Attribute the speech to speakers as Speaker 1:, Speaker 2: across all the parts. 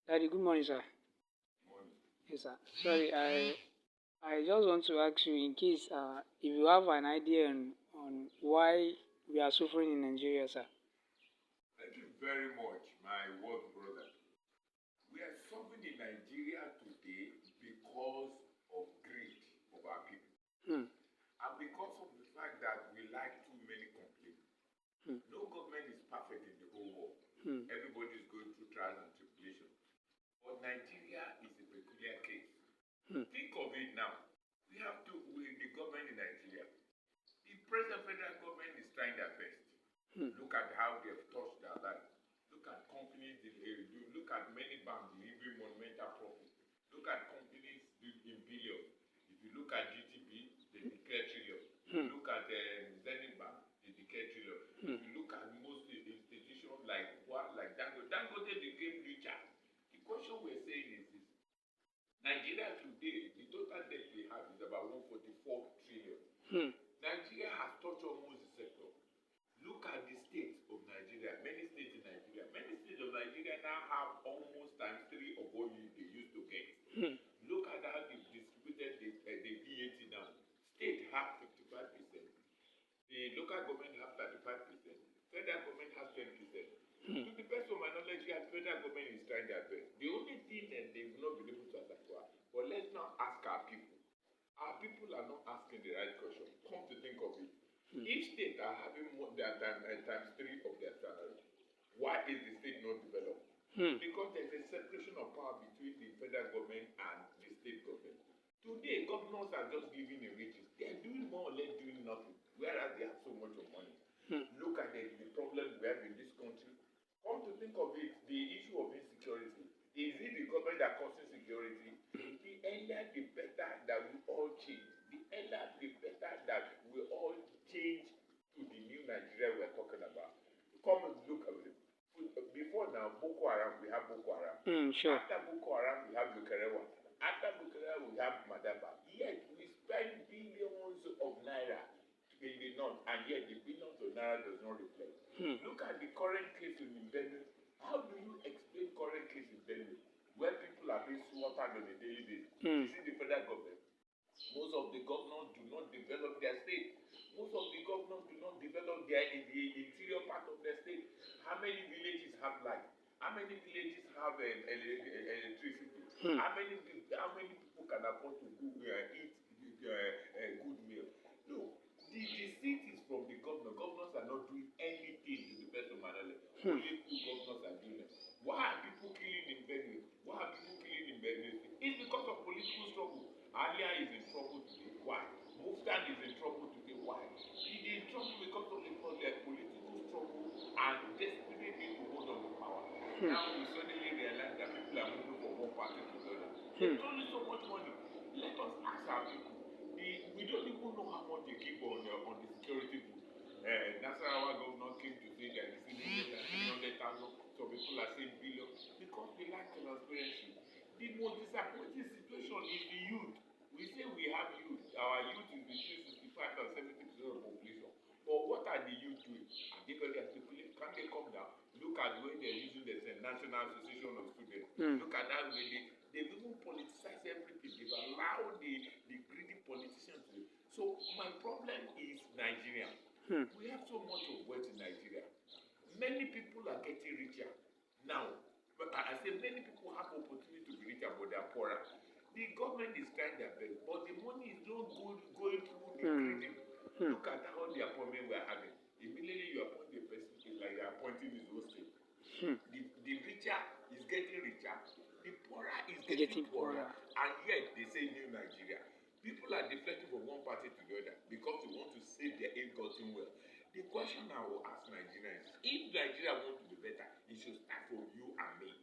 Speaker 1: Daddy, good morning, sir.
Speaker 2: Morning.
Speaker 1: Yes, sir. Sorry, I just want to ask you in case if you have an idea on why we are suffering in Nigeria, sir.
Speaker 2: Thank you very much, my work brother. We are suffering in Nigeria today because of greed of our people.
Speaker 1: Hmm.
Speaker 2: And because of the fact that we like too many complaints.
Speaker 1: Hmm.
Speaker 2: No government is perfect in the whole world.
Speaker 1: Hmm.
Speaker 2: Everybody is going through trials and tribulations. But Nigeria is a peculiar case. Think of it now. We have to, the government in Nigeria, the present federal government is trying their best. Look at how they have touched their life. Look at companies, look at many banks delivering monumental profit. Look at companies in billions. If you look at GTB, they declare trillion. Look at Zenith Bank, they declare trillion. If you look at most institutions like Dangote became richer. The question we're saying is this. Nigeria today, the total debt we have is about 144 trillion. Nigeria has touched almost the sector. Look at the states of Nigeria, many states in Nigeria. Many states of Nigeria now have almost times 3 of what they used to get. Look at how they've distributed the VAT now. State have 55%. The local government have 35%. Federal government has 10%. To the best of my knowledge, federal government is trying their best. The only thing that they've not been able to satisfy. But let's now ask our people. Our people are not asking the right question. Come to think of it. Each state are having more than times 3 of their salary. Why is the state not developed? Because there's a separation of power between the federal government and the state government. Today, governors are just giving the riches. They are doing more or less doing nothing, whereas they have so much of money. Look at the problem we have in this country. Come to think of it, the issue of insecurity. Is it the government that causes insecurity? The earlier the better that we all change. The earlier the better that we all change to the new Nigeria we're talking about. Come and look at it. Before now, Boko Haram, we have Boko Haram.
Speaker 1: Sure.
Speaker 2: After Boko Haram, we have Bukerewa. After Bukerewa, we have Madaba. Yet we spend billions of naira in the north, and yet the billions of naira does not reflect. Look at the current case in Benue. How do you explain current case in Benue, where people are being slaughtered on a daily basis? Is it the federal government? Most of the governors do not develop their state. Most of the governors do not develop the interior part of their state. How many villages have light? How many villages have electricity? How many people can afford to eat good meal? No, the seat is from the governor. Governors are not doing anything to the best of my knowledge. Only two governors are doing it. Why are people killing in Benue? Why are people killing in Benue? It's because of political struggle. Alia is in trouble today. Why? Muftan is in trouble today. Why? He is in trouble because of the political struggle and desperate need to hold on to power. Now we suddenly realize that people are moving from one party to the other. There's only so much money. Let us ask our people. We don't even know how much they give on the security book. Nasarawa governor came to say that it's 300,000. So people are saying billions because they lack transparency. The most disappointing situation is the youth. We say we have youth. Our youth is between 65 and 70% of the population. But what are the youth doing? Are they very articulate? Can they come down? Look at the way they're using the National Association of Students. Look at that way they've even politicized everything. They've allowed the greedy politicians to. So my problem is Nigeria. We have so much of wealth in Nigeria. Many people are getting richer now. But I say many people have opportunity to be richer, but they are poorer. The government is trying their best, but the money is not going through the greedy. Look at how the appointment we are having. Immediately you appoint the person, it's like you're appointing his own state. The richer is getting richer, the poorer is getting poorer, and yet they say new Nigeria. People are deflecting from one party to the other because they want to save their ill-gotten wealth. The question I will ask Nigerians is, if Nigeria wants to be better, it should start from you and me.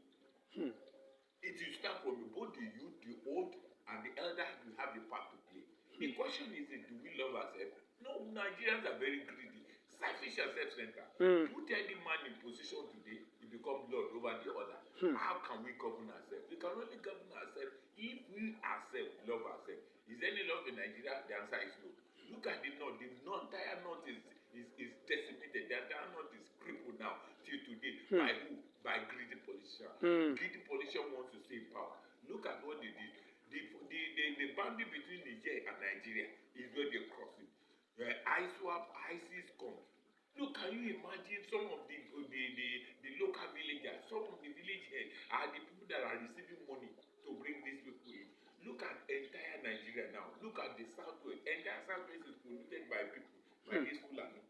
Speaker 2: It should start from both the youth, the old, and the elders will have a part to play. The question is, do we love ourselves? No, Nigerians are very greedy, selfish and self-centered. Put any man in position today, he becomes lord over the other. How can we govern ourselves? We can only govern ourselves if we ourselves love ourselves. Is there any love in Nigeria? The answer is no. Look at the north. The entire north is decimated. The entire north is crippled now till today. By who? By greedy politicians. Greedy politicians want Look at what they did. The boundary between Niger and Nigeria is where they cross it. ISWAP, ISIS come. Look, can you imagine some of the local villagers, some of the village heads are the people that are receiving money to bring these people in. Look at entire Nigeria now. Look at the southwest. Entire southwest is polluted by people, by these Fulani.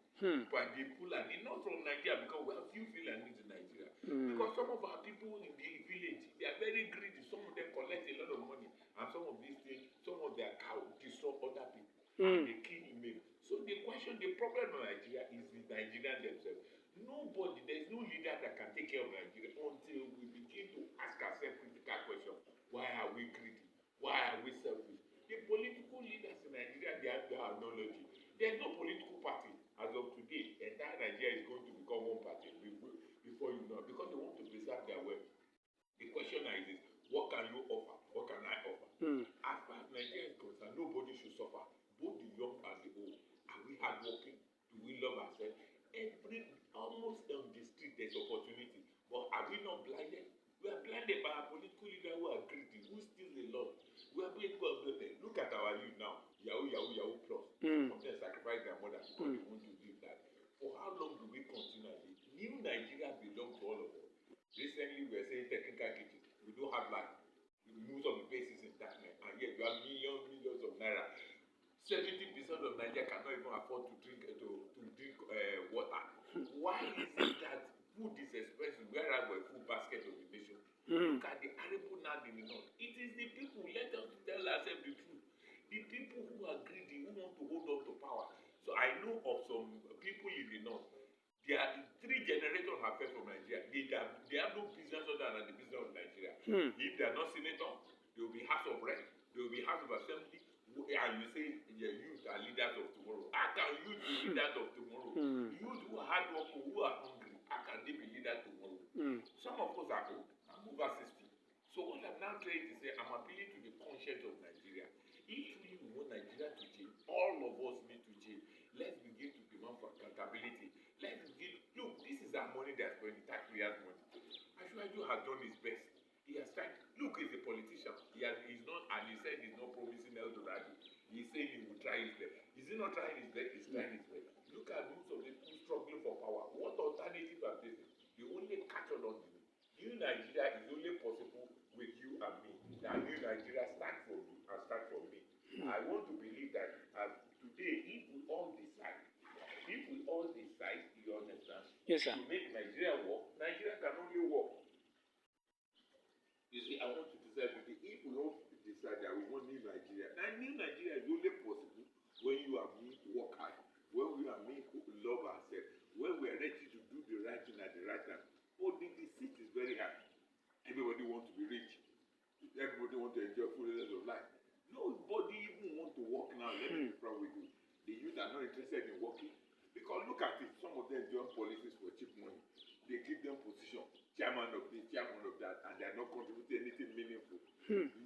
Speaker 2: By the Fulani, not from Nigeria, because we have few Fulani in Nigeria. Because some of our people in the village, they are very greedy. Some of them collect a lot of money, and some of these things, some of their cows destroy other people, and they kill them. So the question, the problem of Nigeria is the Nigerians themselves. Nobody, there is no leader that can take care of Nigeria until we begin to ask ourselves critical questions. Why are we greedy? Why are we selfish? The political leaders in Nigeria, they have their knowledge. There is no political party as of today. Entire Nigeria is going to become one party before you know, because they want to preserve their wealth. The question now is this: what can you offer? What can I offer? As far as Nigeria is concerned, nobody should suffer, both the young and the old. Are we hardworking? Do we love ourselves? Almost on the street, there's opportunity. But are we not blinded? We are blinded by our political leaders who are greedy, who steal a lot. We are being blinded. Look at our youth now. Yahoo, Yahoo, Yahoo plus. Some of them sacrifice their mother because they want to live that. For how long do we continue? New Nigeria belongs to all of us. Recently, we are saying technical kitchen. We don't have life. Most of the bases in darkness, and yet you have millions of naira. 70% of Nigeria cannot even afford to drink water. Why is it that food is expensive, whereas we're full basket of the nation? Look at the arable land in the north. It is the people, let us tell ourselves the truth. The people who are greedy, who want to hold on to power. So I know of some people in the north. There are 3 generations have fled from Nigeria. They have no business other than the business of Nigeria. If they are not senators, they will be House of Reps, they will be House of Assembly, and you say the youth are leaders of tomorrow. How can youth be leaders of tomorrow? Youth who are hardworking, who are hungry, how can they be leaders tomorrow? Some of us are old. I'm over 60. So what I'm now trying to say, I'm appealing to the conscience of Nigeria. If we want Nigeria to change, all of us need to change. Let's begin to demand for accountability. Let's begin. Look, this is our money that's spending. Taxpayers' money. Ashwaju has done his best. He has tried. Look, he's a politician. He's not, and he said he's not promising Eldorado. He's saying he will try his best. Is he not trying his best? He's trying his best. Look at most of the people struggling for power. What alternative are they? The only catch on the new Nigeria is only possible with you and me. The new Nigeria starts from you and starts from me. I want to believe that today, if we all decide, you understand,
Speaker 1: yes, sir,
Speaker 2: to make Nigeria work, Nigeria can only work. You see, I want to decide today, if we all decide that we want new Nigeria, and new Nigeria is only possible when you and me work hard, when we and me love ourselves, when we are ready to do the right thing at the right time. Oh, the seat is very high. Everybody wants to be rich. Everybody wants to enjoy fullness of life. Nobody even wants to work now. Let me be frank with you. The youth are not interested in working. Because look at it, some of them join policies for cheap money. They give them position, chairman of this, chairman of that, and they are not contributing anything meaningful.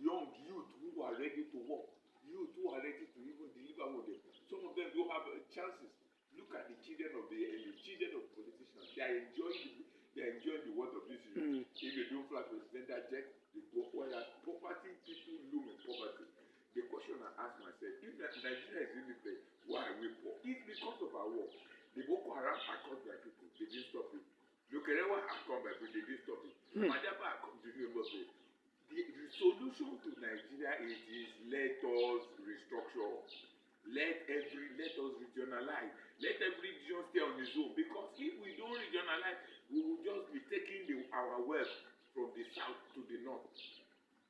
Speaker 2: Young youth who are ready to work, youth who are ready to even deliver what they. Some of them don't have chances. Look at the children of politicians. They are enjoying the world of this youth. If they don't fly presidential jet, they go quiet. Poverty, people loom in poverty. The question I ask myself, if Nigeria is really there, why are we poor? It's because of our war. The Boko Haram are caused by people, they didn't stop it. Lukerewa are caused by people, they didn't stop it. Madaba are caused by people. The solution to Nigeria is let us restructure. Let us regionalize. Let every region stay on its own. Because if we don't regionalize, we will just be taking our wealth from the south to the north.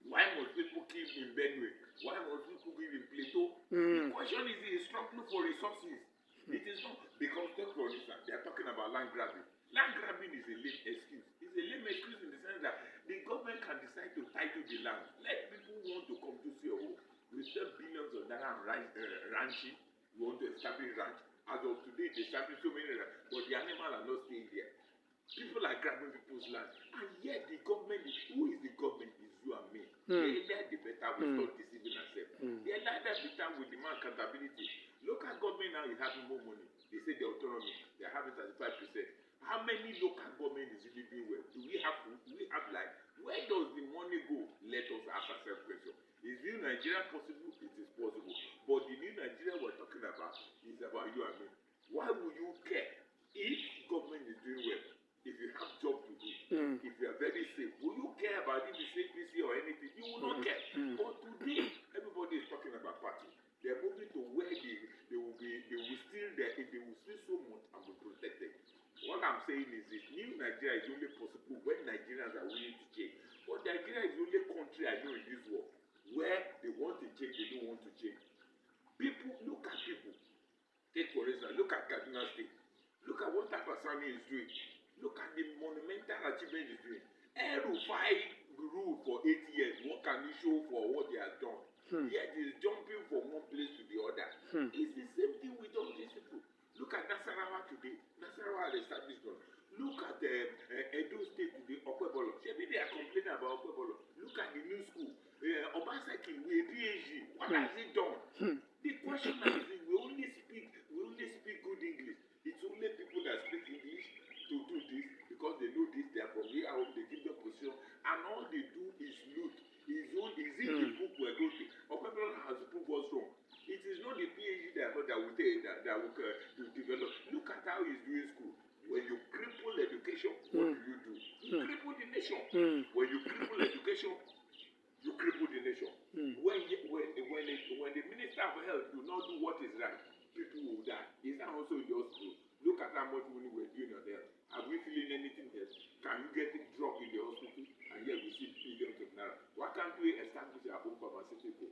Speaker 2: Why must people keep in Benue? Why must people keep in Plateau? The question is struggling for resources. It is not because for instance, they are talking about land grabbing. Land grabbing is a lame excuse. It's a lame excuse in the sense that the government can decide to title the land. Let people who want to come to see a home. We spend billions of naira ranching. We want to establish ranch. As of today, they establish so many ranch, but the animals are not staying there. People are grabbing people's land, and yet the government, who is the government? Is you and me. The earlier the better we stop deceiving ourselves. The earlier the better we demand accountability. Local government now is having more money. They say the autonomy, they are having 35%. How many local government is really doing well? Do we have food? Do we have life? Where does the money go? Let us ask ourselves Nigeria possible? It is possible. But the new Nigeria we're talking about is about you and me. Why would you care if government is doing well? If you have job to do, if you are very safe, will you care about if it's APC or anything? You will not care. But today, everybody is talking about party. They are moving to where they will steal so much and be protected. What I'm saying is this new Nigeria is only possible when Nigerians are willing to change. But Nigeria is the only country I know in this world where they want to change, they don't want to change. People, look at people. Take for instance, look at Kaduna State. Look at what Tapasani is doing. Look at the monumental achievement he's doing. El-Rufai ruled for 8 years. What can he show for what he has done? Yet he's jumping from one place to the other. It's the same thing with all these people. Look at Nasarawa today. Nasarawa has established one. Look at Edo State today, Okwebolo. Maybe they are complaining about Okwebolo. Look at the new school. Obaseki with PhD. What has he done? The question is, we only speak good English. It's only people that speak English to do this because they know this, they are from here home, they give them position, and all they do is loot. Is in the book we're going to. Okwebolo has proved us wrong. It is not the PhD that will take that will develop. Look at how he's doing school. When you cripple education, what do? You cripple the nation. When you cripple education, you cripple the nation. When the Minister of Health do not do what is right, people will die. Is that also in the hospital? Look at how much money we're doing on there. Are we feeling anything else? Can you get it dropped in the hospital? And yet we see billions of naira. Why can't we establish our own pharmaceutical?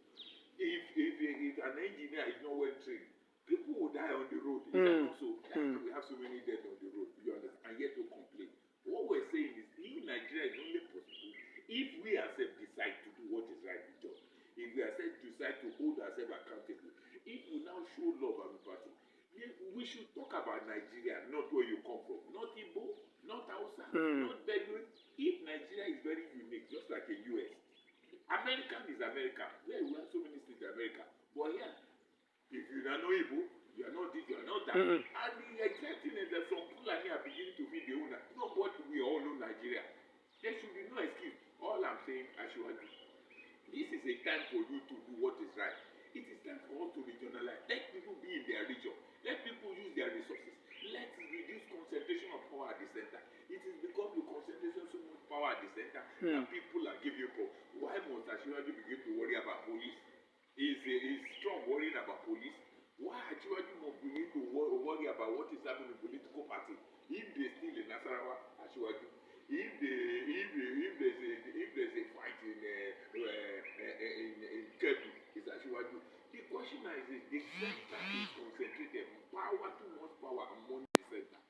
Speaker 2: If an engineer is not well trained, people will die on the road. Is that also? We have so many deaths on the road, you understand? And yet to complain. What we're saying is, new Nigeria is only possible if we ourselves decide to do what is right with us. If we ourselves decide to hold ourselves accountable. If we now show love and empathy, we should talk about Nigeria, not where you come from. Not Igbo, not Hausa, not Bedouin. If Nigeria is very unique, just like the US. American is America. Where we have so many states in America. But here, if you are not Igbo, you are not this, you are not that. And the exact thing is that some people are here beginning to be the owner. Nobody, we all know Nigeria. There should be no excuse. All I'm saying, Ashwaju, this is a time for you to do what is right. It is time for us to regionalize. Let people be in their region. Let people use their resources. Let's reduce concentration of power at the center. It is because you concentration so much power at the center that people are giving up. Why must Ashwaju begin to worry about police? Is Trump worrying about police? Why Ashwaju must begin to worry about what is happening in political party? If they steal in Nasarawa, Ashwaju. If there's a fight in Kebbi, it's Ashwaju. The question is the center is concentrated. Power, too much power among the center.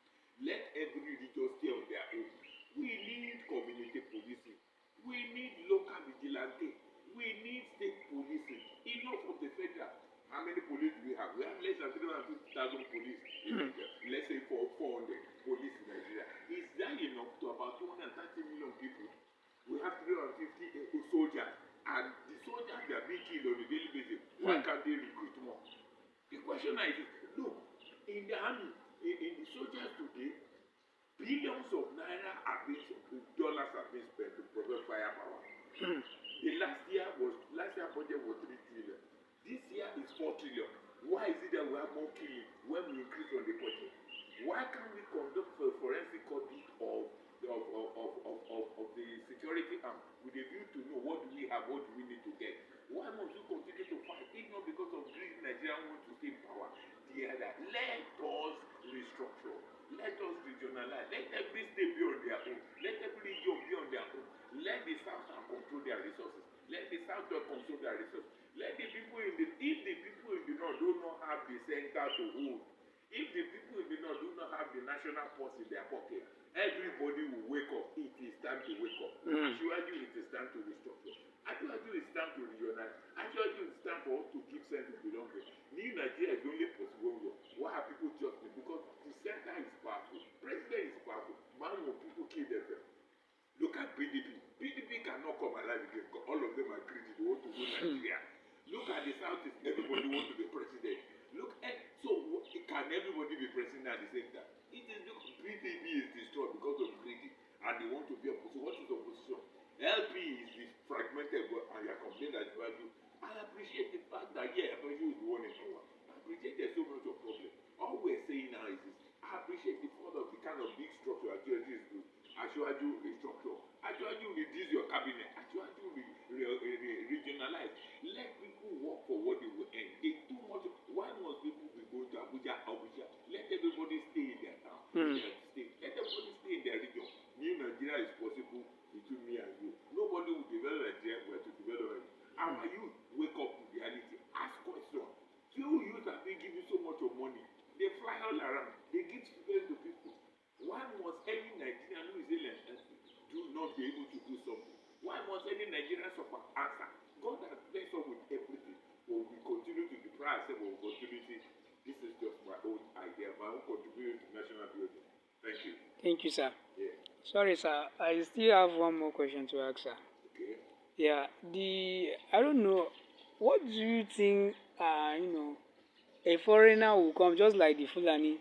Speaker 2: Let every region stay on their own. We need community policing. We need local vigilante. We need state policing. Enough of the federal. How many police do we have? We have less than 350,000 police in Nigeria. Let's say 400 police in Nigeria. Is that enough to about 230 million people? We have 350 soldiers. And the soldiers, they are being killed on a daily basis. Why can't they recruit more? The question is, look, in the army, in the soldiers today, billions of naira dollars have been spent to provide firepower. The last year budget was 3 trillion. This year is 4 trillion. Why is it that we have more killing when we increase on the budget? Why can't we conduct a forensic audit of the security arm with a view to know what do we have, what do we need to get? Why must we continue to fight? If not because of greed, Nigeria wants to stay in power. Let us restructure. Let us regionalize. Let every state be on their own. Let every region be on their own. Let the South control their resources. Let the South control their resources. Let the people in the North do not have the center to hold. If the people in the North do not have the national purse in their pocket, everybody will wake up. It is time to wake up. Ashwaju, it is time to restructure. Ashwaju, it's time to regionalize. Ashwaju, it's time for us to give sense of belonging. New Nigeria is only possible. Why are people just me? Because the center is powerful. President is powerful. Man, will people kill themselves. Look at PDP. PDP cannot come alive again because all of them are greedy. They want to go Nigeria. Look at the Southeast. Everybody wants to be president. Look at can everybody be president at the same time? It is because PDP is destroyed because of greedy, and they want to be opposition. What is opposition? LP is fragmented, and you are complaining that you are appreciate the fact that Abacha is the one in power. I appreciate there's so much of problem. All we're saying now is this. I appreciate the fall of the kind of big structure Ajoaju is good. Ajoaju restructure. Ajoaju reduce your cabinet. Ajoaju regionalize. Let people work for what they will earn. They too much. Why must people be going to Abuja? Let everybody stay in their town. Let everybody stay in their region. New Nigeria is possible between me and you. Nobody will develop Nigeria where to develop it. Our youth wake up to reality. Ask questions. Few youth have been giving so much of money. They fly all around. They give students to people. Why must any Nigerian who is alien do not be able to do something? Why must any Nigerian suffer answer? God has blessed us with everything. But we continue to deprive ourselves of opportunity. This is just my own idea, my own contribution to national building. Thank you.
Speaker 1: Thank you, sir.
Speaker 2: Yeah.
Speaker 1: Sorry, sir. I still have one more question to ask, sir.
Speaker 2: Okay.
Speaker 1: Yeah. I don't know. What do you think? A foreigner will come just like the Fulani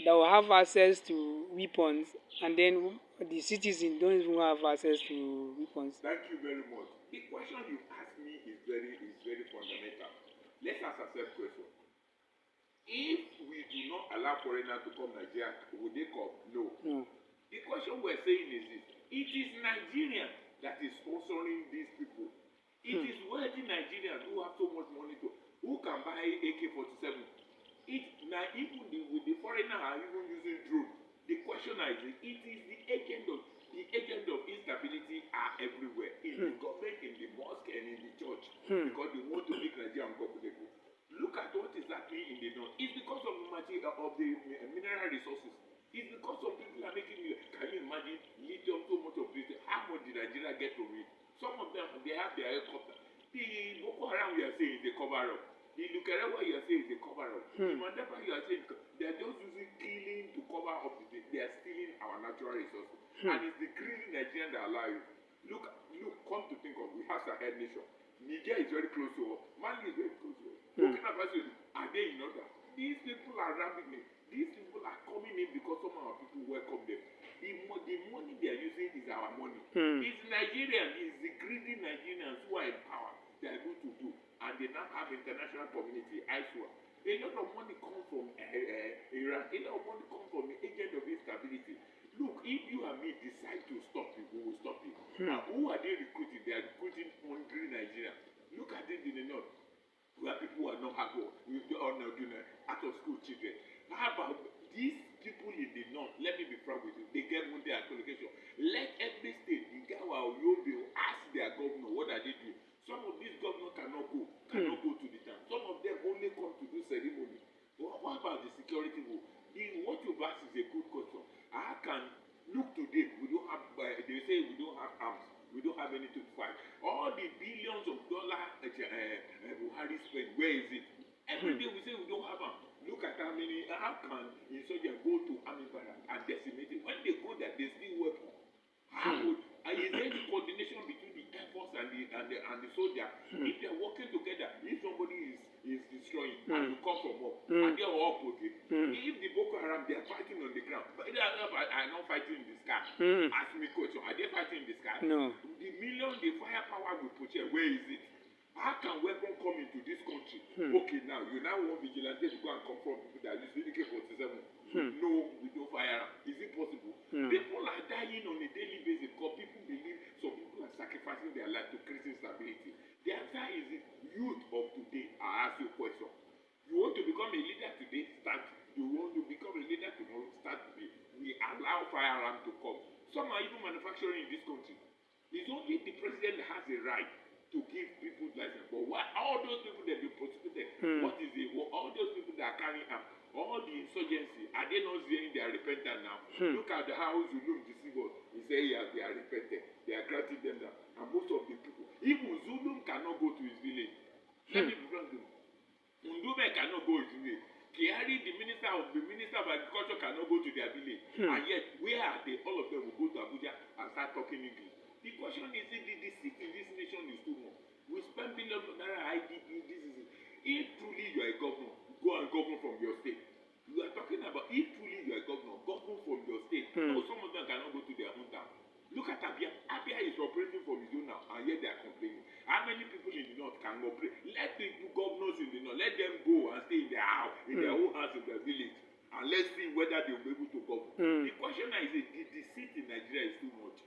Speaker 1: that will have access to weapons, and then the citizens don't even have access to weapons.
Speaker 2: Thank you very much. The question you asked me is very fundamental. Let's ask ourselves a question. If we do not allow foreigners to come Nigeria, will they come? No. The question we're saying is this. It is Nigeria that is sponsoring these people. It is wealthy Nigerians who have so much money who can buy AK-47. Even with the foreigner are even using drone. The question is, it is the agent of instability are everywhere in the government, in the mosque, and in the church because they want to make Nigeria uncomfortable. Look at what is happening in the north. It's because of the mineral resources. It's because of people are making. Can you imagine lithium so much of this? How much did Nigeria get from it? Some of them they have their helicopter. The Boko Haram we are saying is a cover up. The Lukerewa you are saying is a cover up. The Mandapa you are saying they are just using killing to cover up. They are stealing our natural resources, and it's the greedy Nigerian that allow you. Look. Come to think of, we have Sahel nation. Niger is very close to us. Mali is very close to us. Burkina Faso, are they in order? These people are ramping. These people are coming in because some of our people welcome them. The money they are using is our money. It's Nigerians, it's the greedy Nigerians who are in power. They are able to do, and they now have international community. I swear, a lot of money comes from Iran. A lot of money comes from the agent of instability. Look, if you and me decide to stop it, we will stop it. Now, who are they recruiting? They are recruiting hungry Nigerians. Look at it in the north, where people are not hard work. We are not doing out of school children. How about these people in the north? Let me be frank with you. They get money allocation. Let every state, Igawa or Yobe, ask their governor what are they doing. Some of these governors cannot go to the town. Some of them only come to do ceremony. What about the security rule? What you ask is a good question. How can look today? We don't have. They say we don't have arms. We don't have anything to fight. All the billions of dollars Buhari spent. Where is it? Every day we say we don't have arms. Look at how can insurgents go to army barracks and decimate it? When they go there, they still work. Is there any coordination between the Air Force and the soldier? If they are working together, if somebody is destroying and you come from up, and they are all okay. If the Boko Haram they are fighting on the ground, but they are not fighting in the sky. Ask me question, are they fighting in the sky?
Speaker 1: No.
Speaker 2: The firepower we project, where is it? How can weapons come into this country? Okay, now you now want vigilantes to go and confront people that use AK-47. No, with no firearm. Is it possible? People are dying on a daily basis because people believe some people are sacrificing their life to create stability. The answer is this. Youth of today, I ask you a question. You want to become a leader today? Start. You want to become a leader tomorrow? Start today. We allow firearms to come. Some are even manufacturing in this country. It's only the president that has a right to give people license. But why all those people that be prosecuted? What is it? All those people that are carrying arms, all the insurgency, are they not saying they are repentant now? Look at how Zulum deceive us. He say they are repentant. They are granting them that. And most of the people, even Zulum cannot go to his village. Let me be frank with you. Ndume cannot go to his village. Kiari, the minister of agriculture, cannot go to their village. And yet, where are they? All of them will go to Abuja and start talking English. The question is, the deceit in this nation is too much. We spend billions of naira IDP, this is it. If truly you are a governor, go and govern from your state. You are talking about if truly you are a governor, govern from your state. No, some of them cannot go to their hometown. Look at Abia. Abia is operating from his own now, and yet they are complaining. How many people in the north can can operate. Let the governors in the north, let them go and stay in their house, in their own house in their village, and let's see whether they will be able to govern. The question now is the deceit in Nigeria is too much.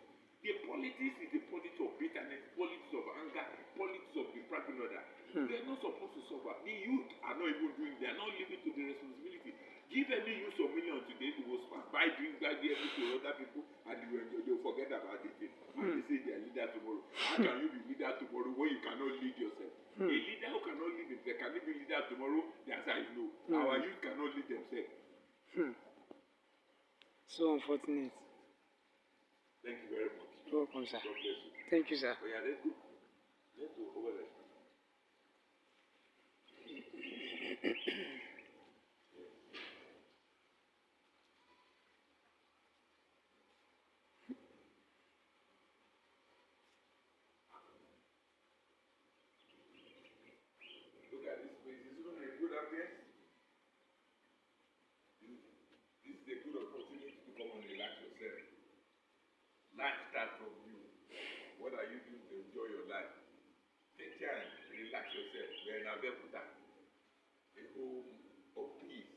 Speaker 2: The politics is the politics of bitterness, politics of anger, politics of depriving order. They are not supposed to suffer. The youth are not even doing. They are not living to the responsibility. Give any youth of million today, they will buy drink, buy beer to other people, and they will forget about it. And they say they are leader tomorrow. How can you be leader tomorrow when you cannot lead yourself? A leader who cannot lead himself, can he be leader tomorrow? The answer is no. Our youth cannot lead themselves.
Speaker 1: So unfortunate.
Speaker 2: Thank you very much.
Speaker 1: You're welcome, sir.
Speaker 2: God bless you.
Speaker 1: Thank you, sir.
Speaker 2: Oh, yeah, let's go. Let's go over there. Look at this place. Is it going to be good ambience? This is a good opportunity to come and relax yourself. Life starts from you. What are you doing to enjoy your life? Take time, relax yourself. We are in Abeokuta, a home of peace.